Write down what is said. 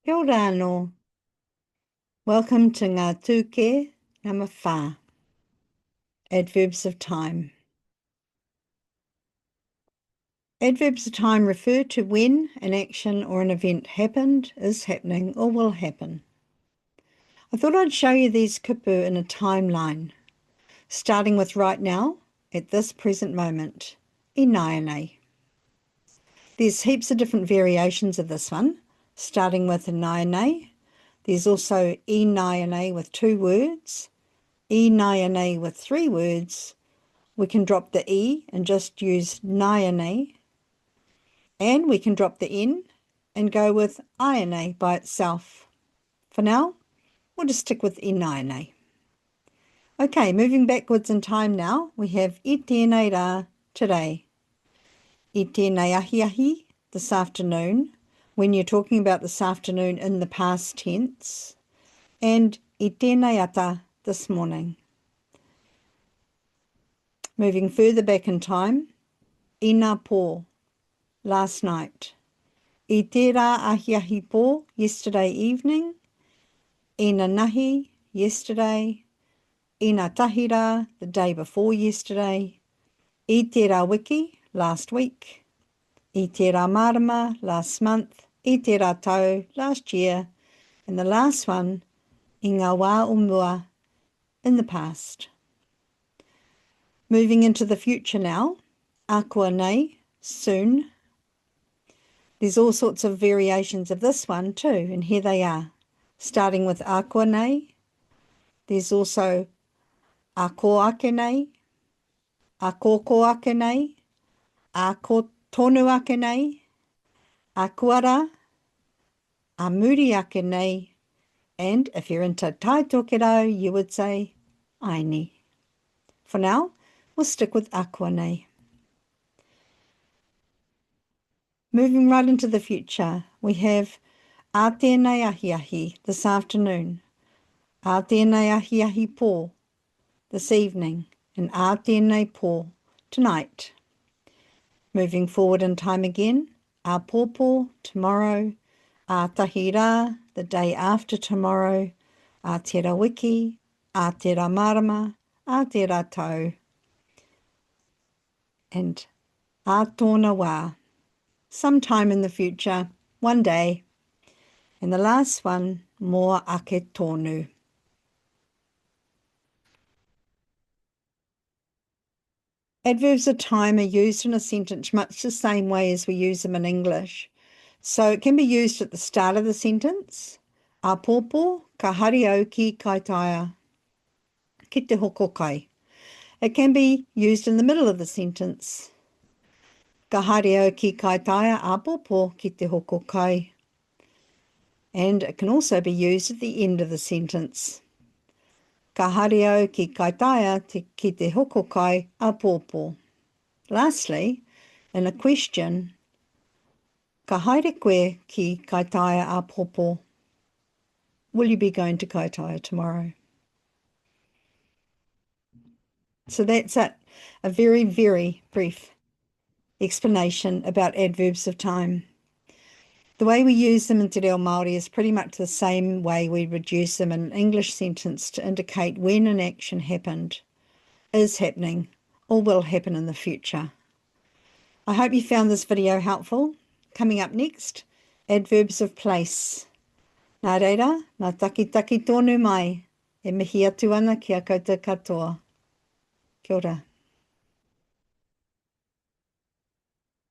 Kia ora anō. Welcome to ngā tūkē number 4. Adverbs of time. Adverbs of time refer to when an action or an event happened, is happening, or will happen. I thought I'd show you these kupu in a timeline, starting with right now, at this present moment, ināianei. There's heaps of different variations of this one, starting with ināianei. There's also ināianei with 2 words, ināianei with 3 words. We can drop the E and just use ināianei. And we can drop the N and go with ākuanei by itself. For now, we'll just stick with ināianei. Okay, moving backwards in time now, we have I tēnei rā, today. I tēnei ahi ahi, this afternoon, when you're talking about this afternoon in the past tense, and I tēnei ata, this morning. Moving further back in time, inapō, last night. I te rā ahi ahi pō, yesterday evening. Inanahi, yesterday. Inatahi rā, the day before yesterday. I te rā wiki, last week. I te rā marama, last month. I te rā tau, last year. And the last one, i ngā wā o mua, in the past. Moving into the future now, ākuanei, soon. There's all sorts of variations of this one too, and here they are. Starting with ākuanei, there's also ākō-ākuanei, ākōkō-ākuanei, ākō-tonu-ākuanei, ākuara, āmuri-ākuanei, and if you're into taitokero, you would say aini. For now, we'll stick with ākuanei. Moving right into the future, we have ā tēnei ahi ahi, this afternoon, ā tēnei ahi ahi pō, this evening, and ā tēnei pō, tonight. Moving forward in time again, āpōpō, tomorrow, ā tahi rā, the day after tomorrow, ā te rā wiki, ā te rā marama, ā te rā tau, and ā tōna wā, sometime in the future, one day. And the last one, mō ake tonu. Adverbs of time are used in a sentence much the same way as we use them in English. So it can be used at the start of the sentence. Āpōpō ka hari au ki kaitaia, ki te hoko kai. It can be used in the middle of the sentence. Ka hari au ki kaitaia āpōpō ki te hoko kai. And it can also be used at the end of the sentence. Ka hari au ki kaitaia ki te hoko kai āpōpō. Lastly, in a question, ka haere koe ki kaitaia āpōpō. Will you be going to kaitaia tomorrow? So that's it. A very, very brief explanation about adverbs of time. The way we use them in Te Reo Māori is pretty much the same way we would use them in an English sentence to indicate when an action happened, is happening, or will happen in the future. I hope you found this video helpful. Coming up next, adverbs of place. Nā reira, nā taki tonu mai, e mihi atu ana ki a koutou katoa. Kia ora.